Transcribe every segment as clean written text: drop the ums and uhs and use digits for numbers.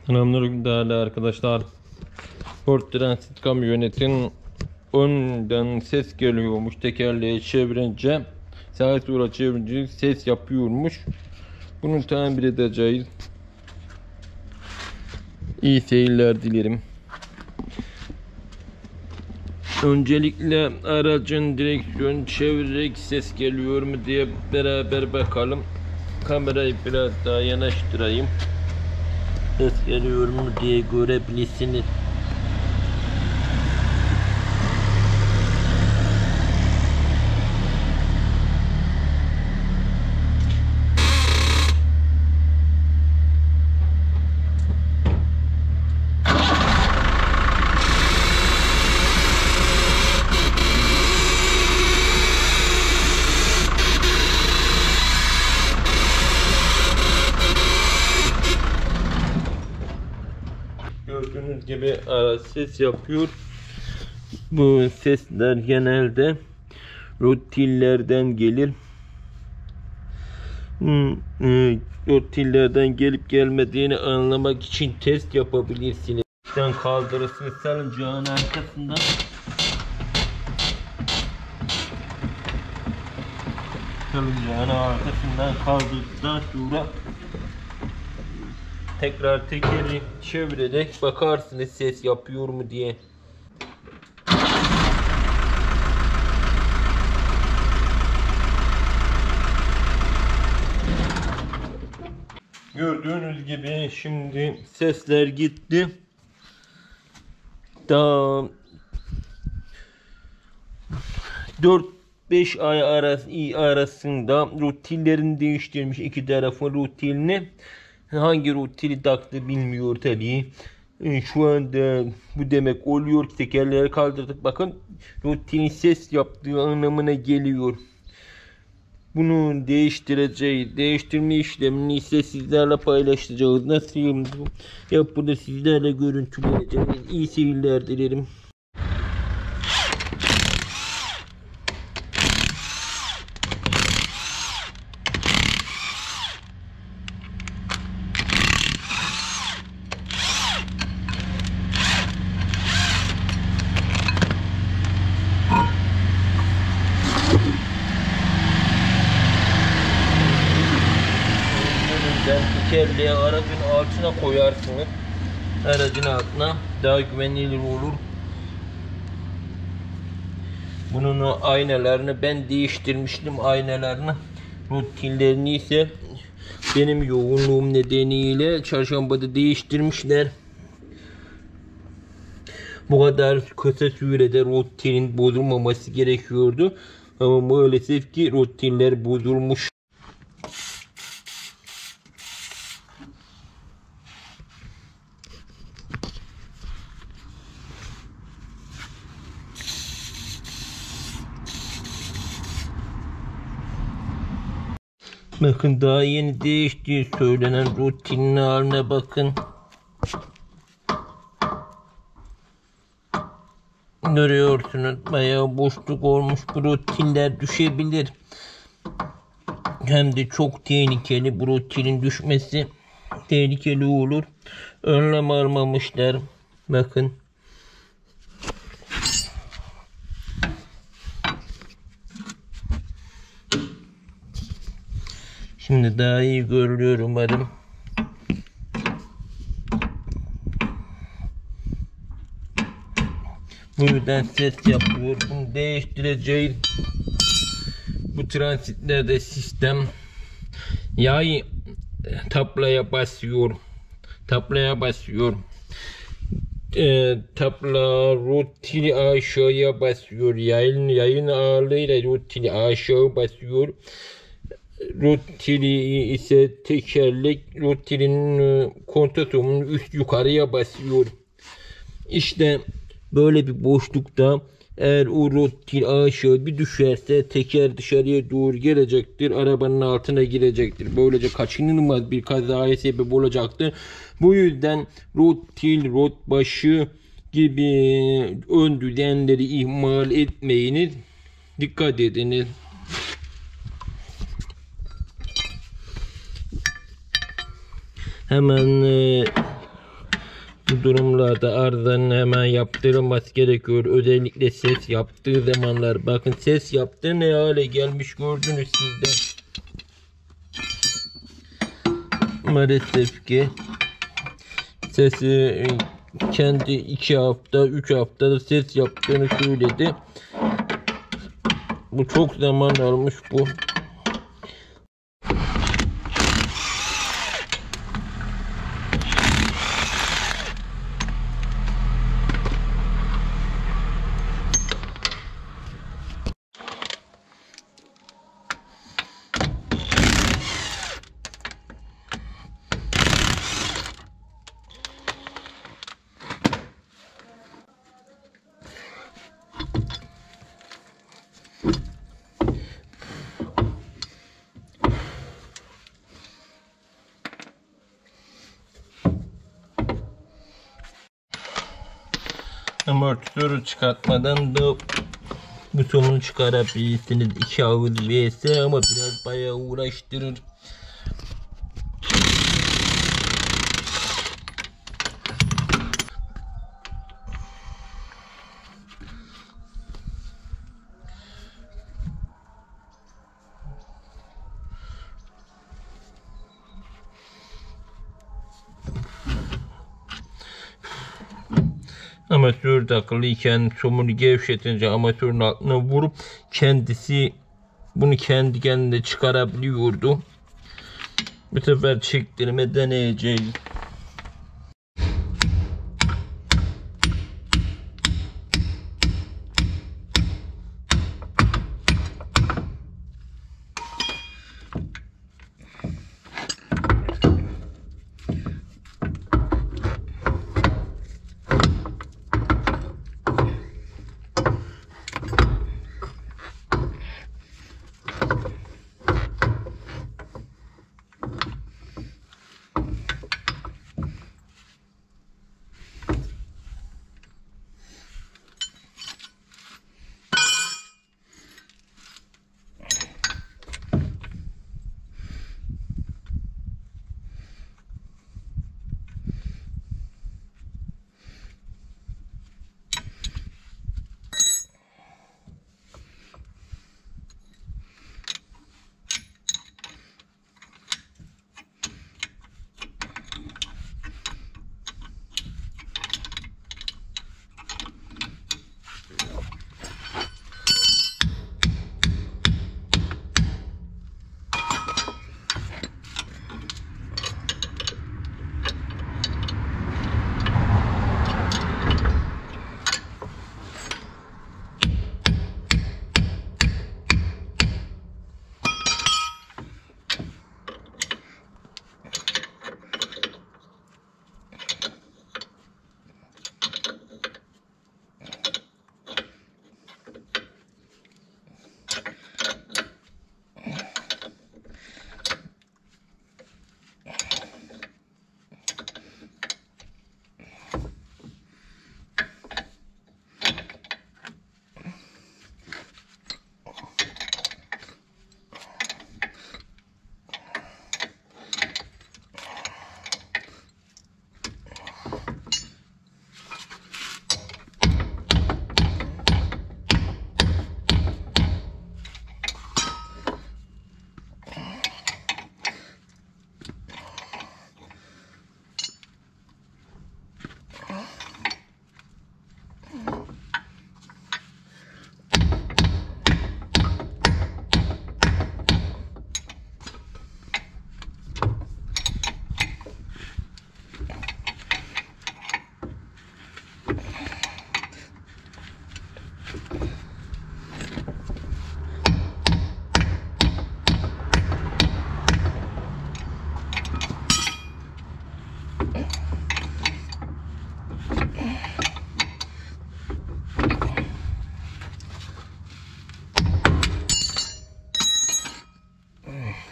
Selamünaleyküm değerli arkadaşlar. Ford Transit kamyonetin önden ses geliyormuş. Tekerleği çevirince, sağa sola çevirince ses yapıyormuş. Bunu tamir edeceğiz. İyi seyirler dilerim. Öncelikle aracın direksiyon çevirerek ses geliyor mu diye beraber bakalım. Kamerayı biraz daha yanaştırayım. Ses geliyor mu diye görebilirsiniz. Gördüğünüz gibi araç ses yapıyor. Bu sesler genelde rotillerden gelir. Rotillerden gelip gelmediğini anlamak için test yapabilirsiniz. Kaldırırsınız salıncağın arkasından. Salıncağın arkasından kaldırdıktan sonra tekrar tekeri çevirerek bakarsınız ses yapıyor mu diye. Gördüğünüz gibi şimdi sesler gitti. Daha 4-5 ay arasında rutillerini değiştirmiş, iki tarafın rutilini. Hangi rutili taktı bilmiyor tabii. Şu anda bu demek oluyor ki tekerleri kaldırdık. Bakın rutilin ses yaptığı anlamına geliyor. Bunu değiştireceğiz. Değiştirme işlemini ise sizlerle paylaşacağız. Nasıl yapılır sizlerle görüntüleyeceğiz. İyi seyirler dilerim. Tekerleği aracın altına koyarsınız. Aracın altına daha güvenilir olur. Bunun aynalarını ben değiştirmiştim, aynalarını. Rutillerini ise benim yoğunluğum nedeniyle çarşambada değiştirmişler. Bu kadar kısa sürede rutillerin bozulmaması gerekiyordu. Ama maalesef ki rutiller bozulmuş. Bakın daha yeni değiştiği söylenen rutinin haline bakın. Görüyorsunuz bayağı boşluk olmuş, bu rutiller düşebilir. Hem de çok tehlikeli, bu rutinin düşmesi tehlikeli olur. Önlem almamışlar. Bakın. Şimdi daha iyi görülüyor umarım. Bu yüzden ses yapıyor. Bunu değiştireceğiz. Bu transitlerde sistem yay tablaya basıyor. Tablaya basıyor. Tabla rotili aşağıya basıyor. Yayın ağırlığıyla rotili aşağı basıyor. Rotili ise tekerlek rotilin kontatomunu üst yukarıya basıyor. İşte böyle bir boşlukta eğer o rotil aşağı bir düşerse teker dışarıya doğru gelecektir. Arabanın altına girecektir. Böylece kaçınılmaz bir kazaya sebep olacaktır. Bu yüzden rotil, rot başı gibi ön düzenleri ihmal etmeyiniz. Dikkat ediniz. Hemen Bu durumlarda arızanın hemen yaptırılması gerekiyor. Özellikle ses yaptığı zamanlar. Bakın ses yaptığı ne hale gelmiş gördünüz siz de. Maalesef ki sesi kendi 2 hafta 3 haftada ses yaptığını söyledi. Bu çok zaman almış bu. Amortisörü çıkartmadan da bu somunu çıkarabilirsiniz. 2 ağız vs ama biraz bayağı uğraştırır. Amatör takılıyken somunu gevşetince amatörün altına vurup kendisi bunu kendi kendine çıkarabiliyordu. Bu sefer çektirme deneyeceğiz.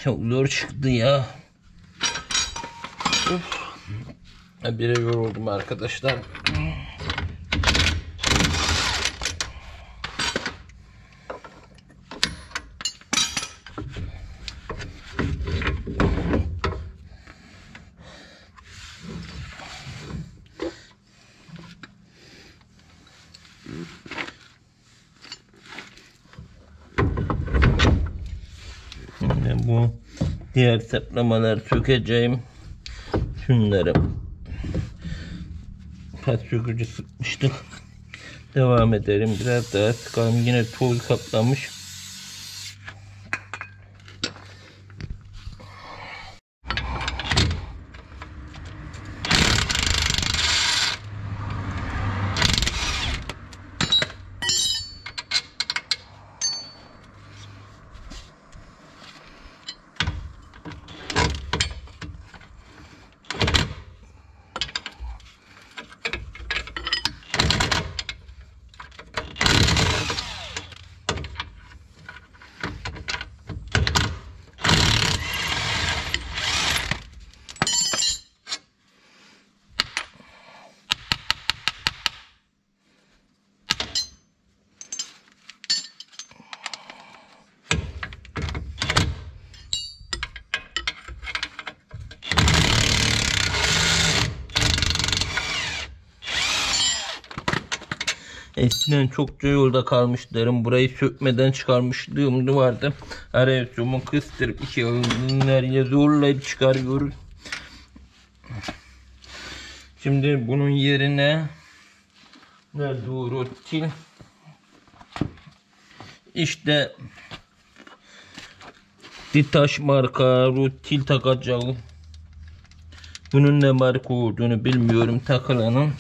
Çok zor çıktı ya. Bire yoruldum arkadaşlar. bu diğer saplamaları sökeceğim. Şunları pas sökücü sıkmıştık. Devam edelim. Biraz daha sıkalım. Yine toz kaplamış. Eskiden çokça yolda kalmışlarım. Burayı sökmeden çıkarmışlığım vardı. Araya somu kıstırıp iki yönleriyle zorlayıp çıkarıyoruz. Şimdi bunun yerine nerede o rotil? İşte Ditaş marka rotil takacağım. Bunun ne marka olduğunu bilmiyorum takılanın.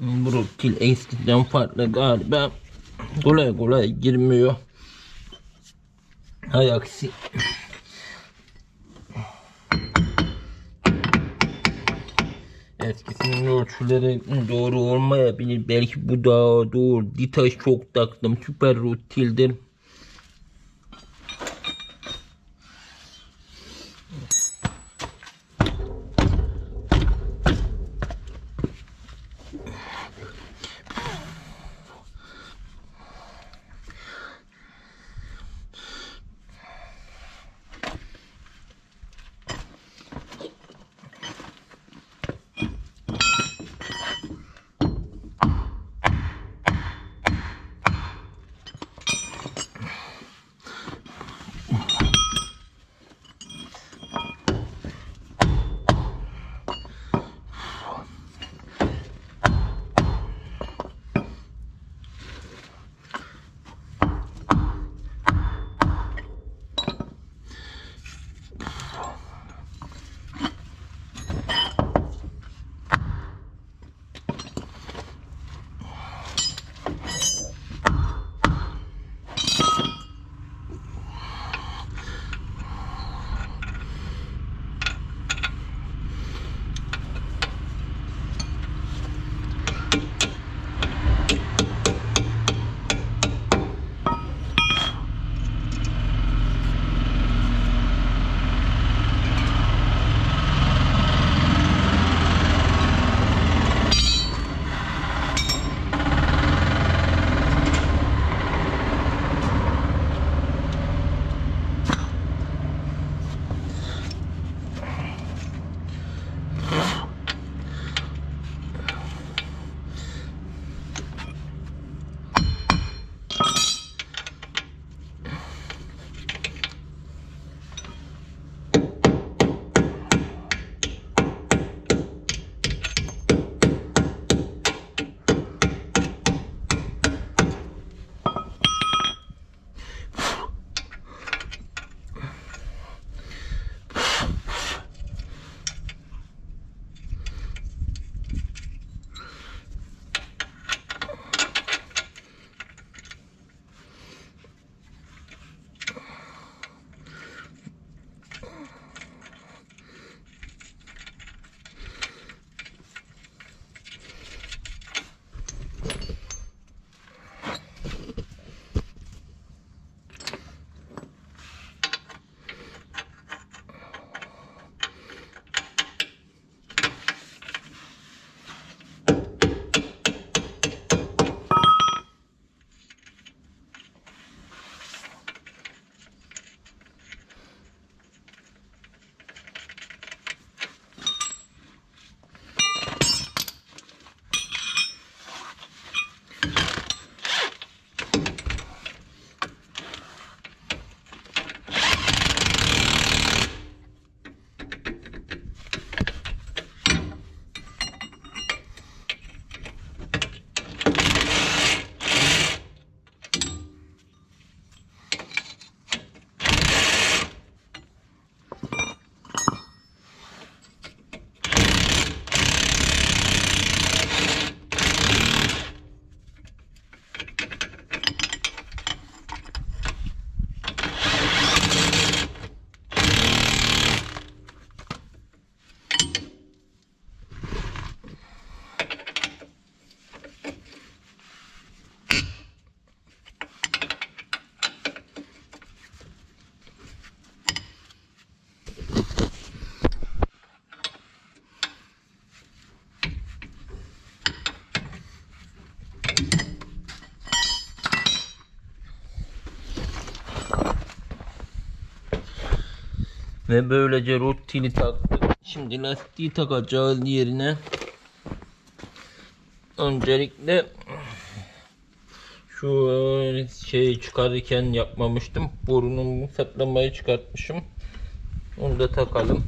Bu rutil eskiden farklı galiba. Kolay kolay girmiyor. Hay aksi. Eskisinin ölçüleri doğru olmayabilir. Belki bu daha doğru. Ditaş çok taktım. Süper rutildir. Ve böylece rotili taktık. Şimdi lastiği takacağız yerine. Öncelikle şu şeyi çıkarırken yapmamıştım. Borunun saplamayı çıkartmışım. Onu da takalım.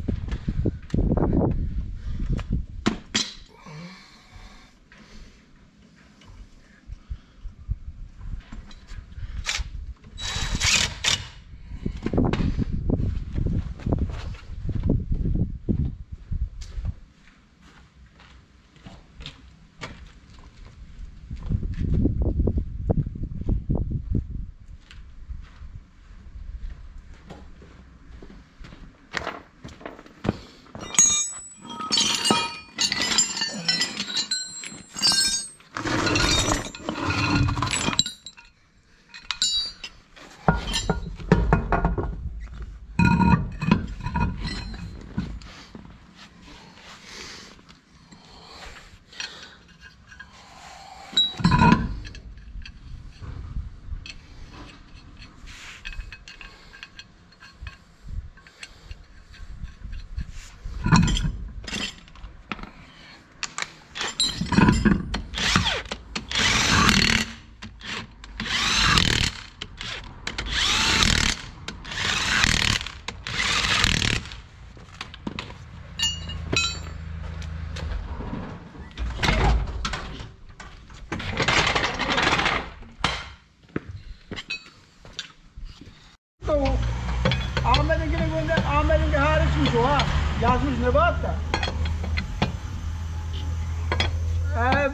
Çalışmış o ha. Yazmış Nebahat da.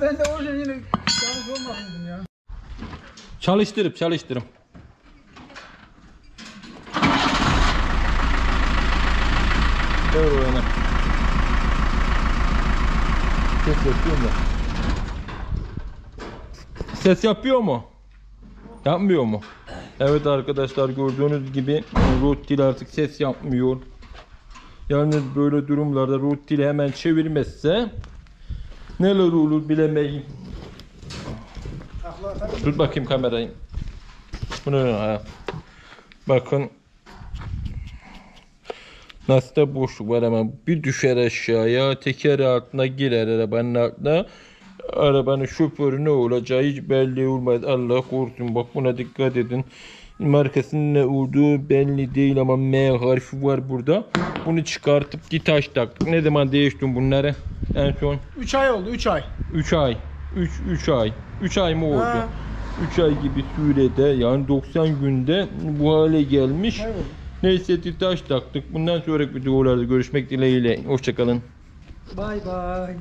Ben de o yüzden yine yanlış olmasın ya. Çalıştırım. Doğru oyna. Ses yapıyor mu? Ses yapıyor mu? Yapmıyor mu? Evet arkadaşlar, gördüğünüz gibi Rottil artık ses yapmıyor. Yalnız böyle durumlarda Rottil'i hemen çevirmezse neler olur bilemeyim. Tut bakayım kamerayı. Bunu ha. Bakın. Nasıl da boşluk var ama bir düşer aşağıya, teker altına girer arabanın altına. Arabanın şoförü ne olacağı hiç belli olmaz. Allah korusun, bak buna dikkat edin. Markasının ne olduğu belli değil ama M harfi var burada. Bunu çıkartıp ditaş taktık. Ne zaman değiştim bunları? En son 3 ay oldu, 3 ay. 3 ay. 3 ay. 3 ay mı oldu? Ha. 3 ay gibi sürede, yani 90 günde bu hale gelmiş. Evet. Neyse, ditaş taktık. Bundan sonraki videolarda görüşmek dileğiyle. Hoşçakalın. Bye bye.